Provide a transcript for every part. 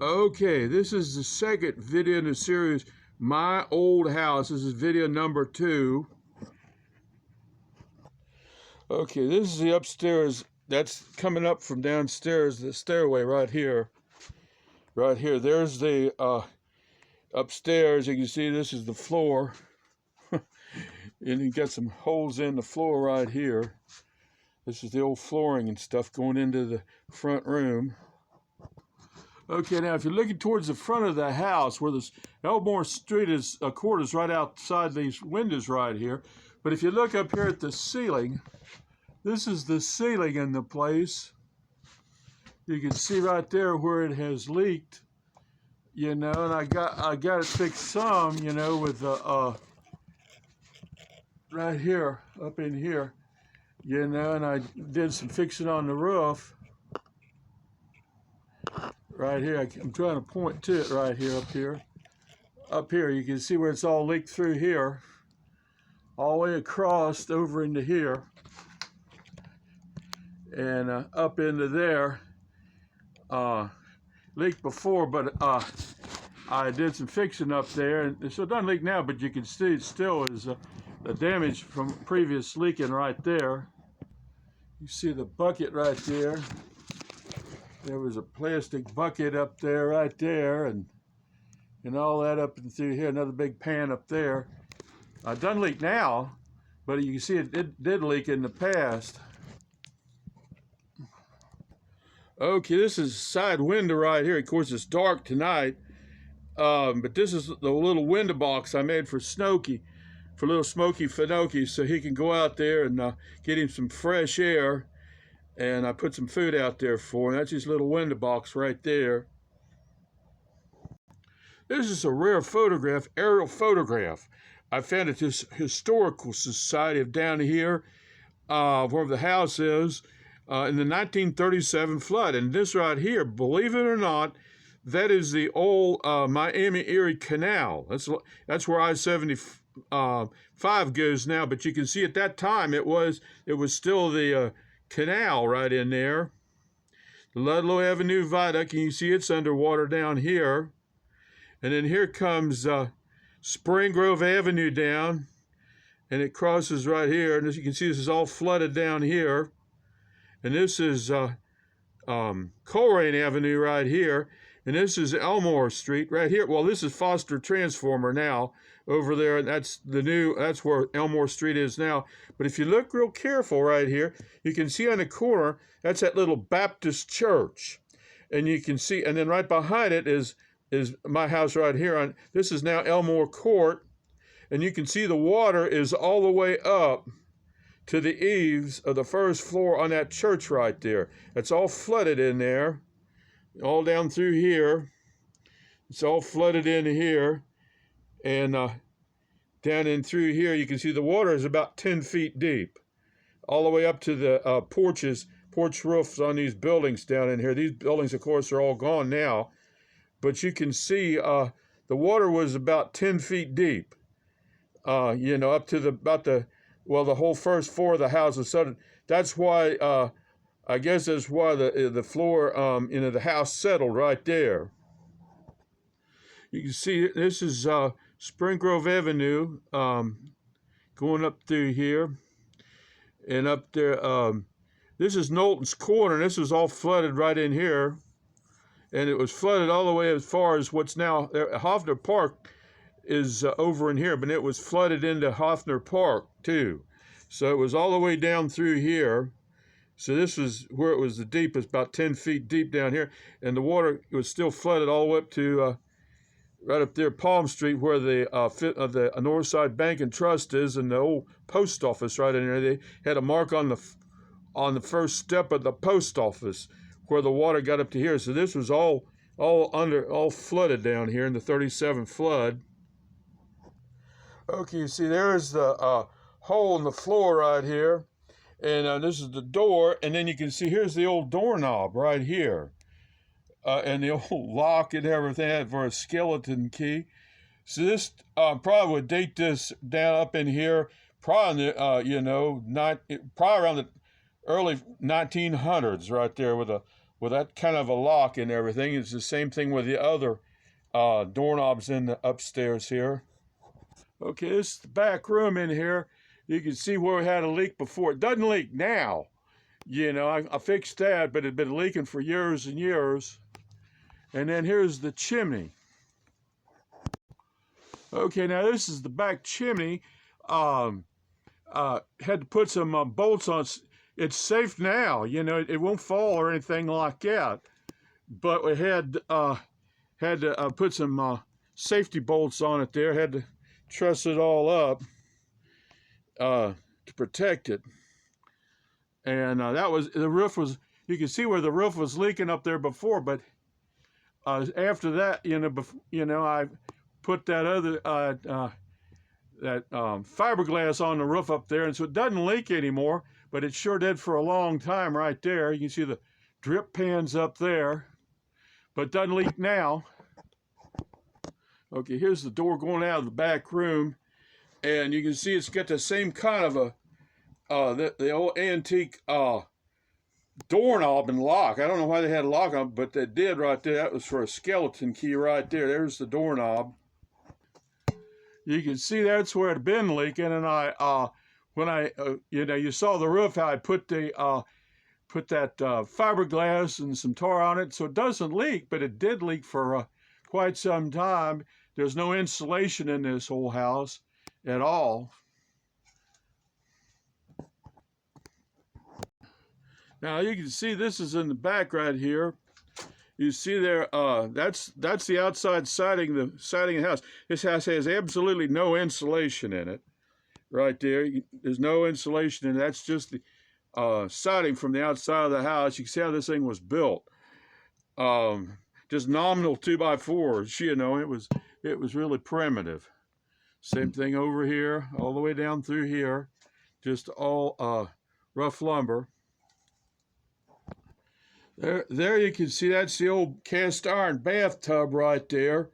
Okay, this is the second video in the series, My Old House. This is video number 2. Okay, this is the upstairs. That's coming up from downstairs, the stairway right here. Right here. There's the upstairs. You can see this is the floor. And you got some holes in the floor right here. This is the old flooring and stuff going into the front room. Okay, now if you're looking towards the front of the house, where this Elmore Street is, court is right outside these windows right here. But if you look up here at the ceiling, this is the ceiling in the place. You can see right there where it has leaked, you know, and I got it fixed some, you know, with right here, up in here, you know, and I did some fixing on the roof. Right here, I'm trying to point to it right here, up here. Up here, you can see where it's all leaked through here, all the way across over into here, and up into there. Leaked before, but I did some fixing up there, and so it doesn't leak now, but you can see it still is the damage from previous leaking right there. You see the bucket right there. There was a plastic bucket up there, right there, and all that up and through here. Another big pan up there. It doesn't leak now, but you can see it did leak in the past. Okay, this is a side window right here. Of course, it's dark tonight, but this is the little window box I made for Snooky, for little Smokey Finoki, so he can go out there and get him some fresh air. And I put some food out there for him. That's his little window box right there. This is a rare photograph, aerial photograph. I found at this historical society of down here, where the house is, in the 1937 flood. And this right here, believe it or not, that is the old Miami-Erie Canal. That's where I-75 goes now. But you can see at that time it was still the canal right in there. The Ludlow Avenue Viaduct, and you see it's underwater down here. And then here comes Spring Grove Avenue down, and it crosses right here. And as you can see, this is all flooded down here. And this is Coleraine Avenue right here. And this is Elmore Street right here. Well, this is Foster Transformer now over there. And that's where Elmore Street is now. But if you look real careful right here, you can see on the corner, that's that little Baptist church. And you can see, and then right behind it is my house right here. This is now Elmore Court. And you can see the water is all the way up to the eaves of the first floor on that church right there. It's all flooded in there. All down through here. It's all flooded in here. And down in through here, you can see the water is about 10 feet deep. All the way up to the porch roofs on these buildings down in here. These buildings, of course, are all gone now. But you can see the water was about 10 feet deep. You know, up to the whole first floor of the house. So that's why... I guess that's why the floor, the house settled right there. You can see this is Spring Grove Avenue, going up through here, and up there. This is Knowlton's Corner. This was all flooded right in here, and it was flooded all the way as far as what's now Hoffner Park is over in here, but it was flooded into Hoffner Park too. So it was all the way down through here. So this was where it was the deepest, about 10 feet deep down here. And the water was still flooded all the way up to right up there, Palm Street, where the Northside Bank and Trust is, and the old post office right in there. They had a mark on the first step of the post office where the water got up to here. So this was all flooded down here in the 37 flood. Okay, you see there's the hole in the floor right here. And this is the door, and then you can see here's the old doorknob right here. And the old lock and everything for a skeleton key. So this probably would date this down up in here, probably, probably around the early 1900s right there with a with that kind of a lock and everything. It's the same thing with the other doorknobs in the upstairs here. Okay, this is the back room in here. You can see where we had a leak before. It doesn't leak now. You know, I fixed that, but it had been leaking for years and years. And then here's the chimney. Okay, now this is the back chimney. Had to put some bolts on. It's safe now, you know, it won't fall or anything like that. But we had to put some safety bolts on it there. Had to truss it all up to protect it. And that was, the roof was, you can see where the roof was leaking up there before, but after that, I put that other, fiberglass on the roof up there, and so it doesn't leak anymore, but it sure did for a long time right there. You can see the drip pans up there, but it doesn't leak now. Okay, here's the door going out of the back room, and you can see it's got the same kind of a, the old antique doorknob and lock. I don't know why they had a lock on it, but they did right there. That was for a skeleton key right there. There's the doorknob. You can see that's where it had been leaking, and you saw the roof, how I put that fiberglass and some tar on it, so it doesn't leak, but it did leak for quite some time. There's no insulation in this whole house at all. Now you can see this is in the back right here. You see there, that's the outside siding, the siding of the house. This house has absolutely no insulation in it. Right there, there's no insulation in it. That's just the siding from the outside of the house. You can see how this thing was built. Just nominal 2x4s, you know, it was really primitive. Same thing over here, all the way down through here, just all rough lumber. There you can see that's the old cast iron bathtub right there.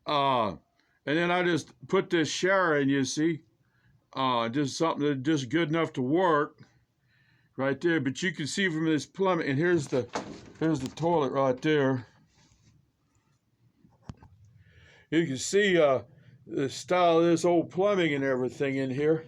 And then I just put this shower in, you see. Just something that's just good enough to work right there. But you can see from this plumbing, and here's the toilet right there. You can see the style of this old plumbing and everything in here.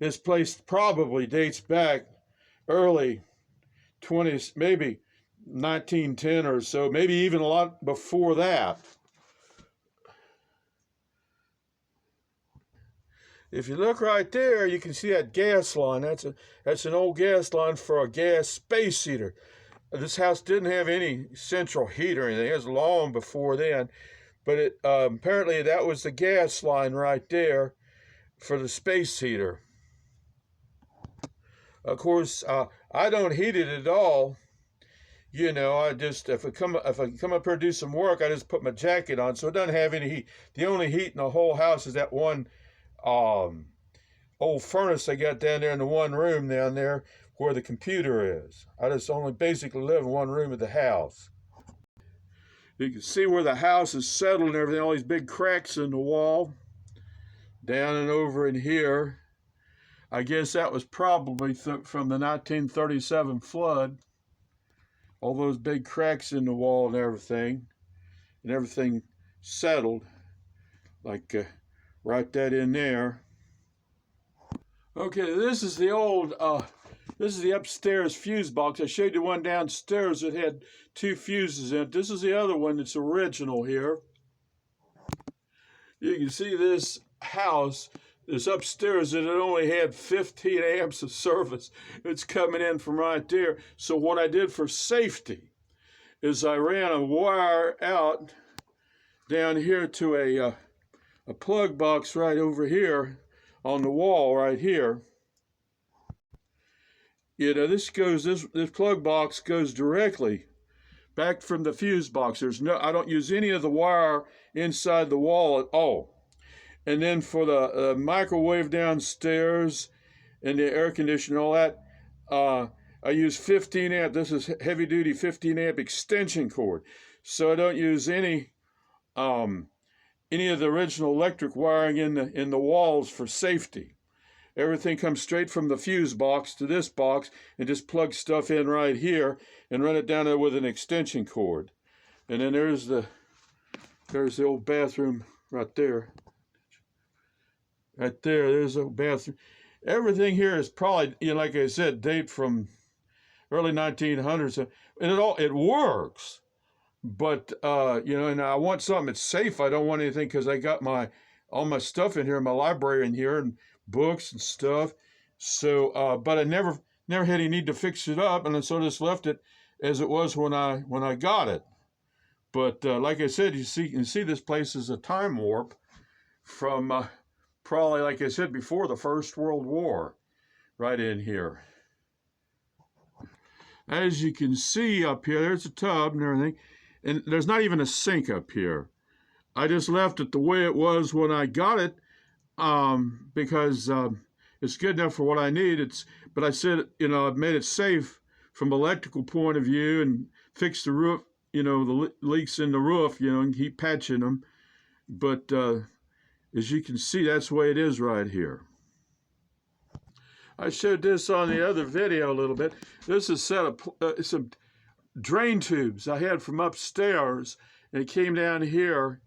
This place probably dates back early 20s, maybe 1910 or so, maybe even a lot before that. If you look right there, you can see that gas line. That's an old gas line for a gas space heater. This house didn't have any central heat or anything. It was long before then, but apparently that was the gas line right there for the space heater. Of course, I don't heat it at all. You know, I just, if I come up here to do some work, I just put my jacket on, so it doesn't have any heat. The only heat in the whole house is that one old furnace I got down there in the one room down there where the computer is. I just only basically live in one room of the house. You can see where the house is settled and everything, all these big cracks in the wall. Down and over in here. I guess that was probably from the 1937 flood. All those big cracks in the wall and everything settled, like right that in there. Okay, this is the old, this is the upstairs fuse box. I showed you one downstairs that had 2 fuses in it. This is the other one that's original here. You can see this house is upstairs, and it only had 15 amps of service. It's coming in from right there. So what I did for safety is I ran a wire out down here to a plug box right over here on the wall right here. You know, this plug box goes directly back from the fuse box. I don't use any of the wire inside the wall at all. And then for the microwave downstairs and the air conditioner and all that, I use 15 amp. This is heavy duty 15 amp extension cord. So I don't use any of the original electric wiring in the walls for safety. everything comes straight from the fuse box to this box and just plug stuff in right here and run it down there with an extension cord. And then there's the old bathroom right there. Right there, there's a bathroom. Everything here is probably, you know, like I said, date from early 1900s, and it works. But you know, and I want something that's safe. I don't want anything, because I got all my stuff in here, my library in here, and books and stuff. So, but I never had any need to fix it up, and so I just left it as it was when I got it. But like I said, you can see this place is a time warp from probably, like I said before, the First World War, right in here. As you can see up here, there's a tub and everything, and there's not even a sink up here. I just left it the way it was when I got it, because it's good enough for what I need. But I said, you know, I've made it safe from electrical point of view and fixed the roof, you know, the leaks in the roof, you know, and keep patching them. But as you can see, that's the way it is right here. I showed this on the other video a little bit. This is a set of some drain tubes I had from upstairs, and it came down here,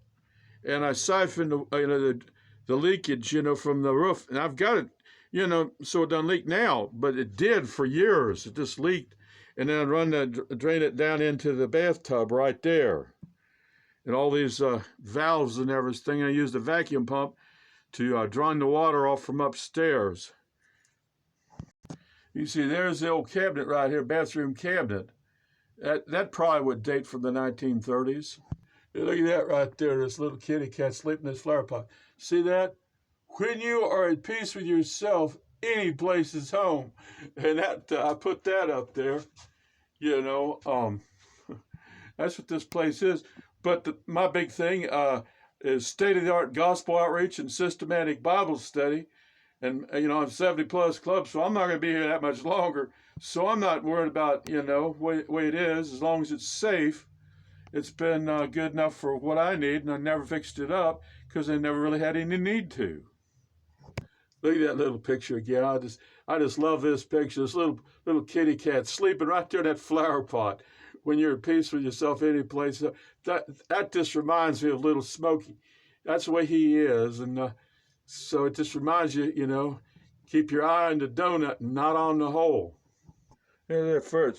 and I siphoned the leakage, you know, from the roof. And I've got it, you know, so it doesn't leak now, but it did for years. It just leaked, and then I'd drain it down into the bathtub right there. And all these valves and everything. I used a vacuum pump to drain the water off from upstairs. You see, there's the old cabinet right here, bathroom cabinet. That probably would date from the 1930s. Look at that right there, this little kitty cat sleeping in this flower pot. See that? When you are at peace with yourself, any place is home. And that I put that up there. You know, that's what this place is. But my big thing is state-of-the-art gospel outreach and systematic Bible study. And, you know, I'm 70-plus clubs, so I'm not going to be here that much longer. So I'm not worried about, you know, way it is. As long as it's safe, it's been good enough for what I need, and I never fixed it up because I never really had any need to. Look at that little picture again. I just love this picture. This little kitty cat sleeping right there in that flower pot. When you're at peace with yourself any place, that just reminds me of little Smokey. That's the way he is, and so it just reminds you, you know, keep your eye on the donut and not on the hole. There, for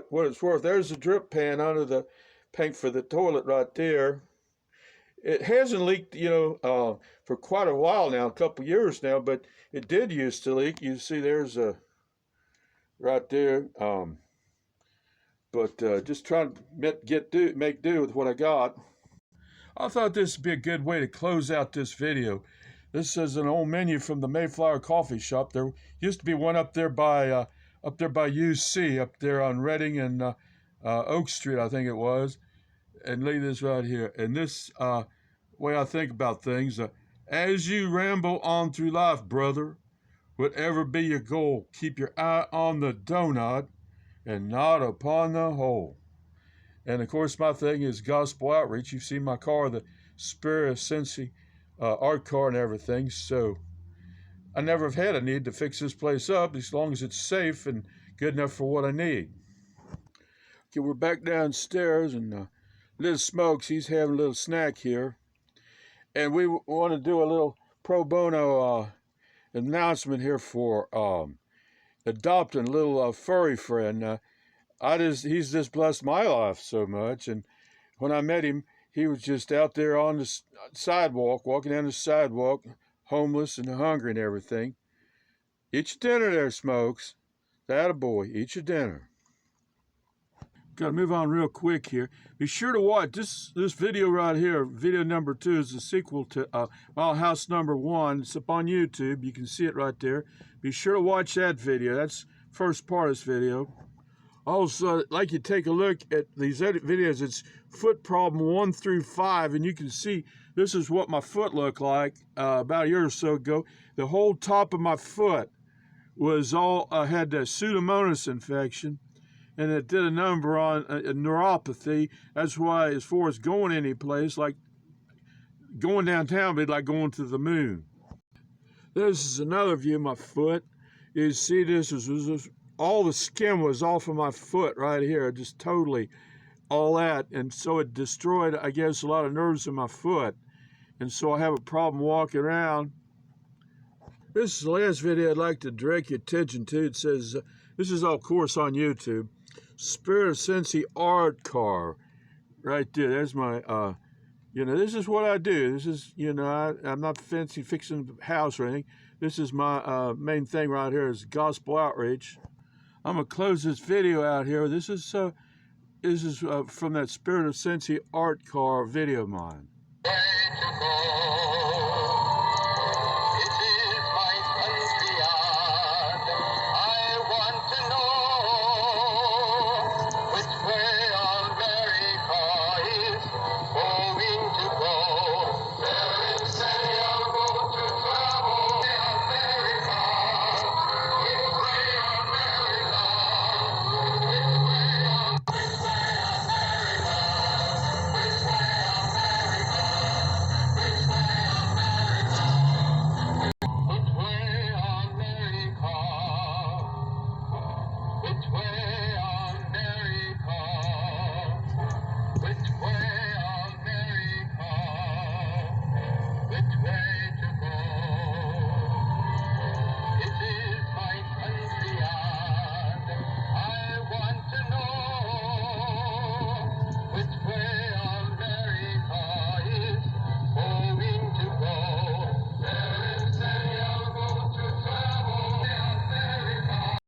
what it's worth. There's a drip pan under the paint for the toilet right there. It hasn't leaked, you know, for quite a while now, a couple years now, but it did used to leak. You see, there's a right there. But just trying to make do with what I got. I thought this would be a good way to close out this video. This is an old menu from the Mayflower Coffee Shop. There used to be one up there by UC, up there on Reading and Oak Street, I think it was. And leave this right here. And this way I think about things, as you ramble on through life, brother, whatever be your goal, keep your eye on the donut and not upon the hole. And of course, my thing is gospel outreach. You've seen my car, the Spirit CINCY art car and everything. So I never have had a need to fix this place up as long as it's safe and good enough for what I need. Okay, we're back downstairs, and little Smokes, he's having a little snack here. And we want to do a little pro bono announcement here for adopting a little furry friend. He's just blessed my life so much. And when I met him, he was just out there on the sidewalk, walking down the sidewalk, homeless and hungry and everything. Eat your dinner there, Smokes. That a boy. Eat your dinner. Got to move on real quick here. Be sure to watch this video right here. Video number 2 is the sequel to My House number 1. It's up on YouTube. You can see it right there. Be sure to watch that video. That's first part of this video. Also, I'd like you to take a look at these edit videos. It's foot problem 1 through 5, and you can see this is what my foot looked like about a year or so ago. The whole top of my foot was all had a Pseudomonas infection, and it did a number on neuropathy. That's why, as far as going any place, like going downtown, it'd be like going to the moon. This is another view of my foot. You see this is all the skin was off of my foot right here, just totally all that. And so it destroyed, I guess, a lot of nerves in my foot. And so I have a problem walking around. This is the last video I'd like to direct your attention to. It says, this is of course on YouTube, Spirit of CINCY art car. Right there, there's my, this is what I do. This is, I'm not fancy fixing the house or anything. This is my main thing right here is gospel outreach. I'm gonna close this video out here. This is from that Spirit of CINCY art car video of mine.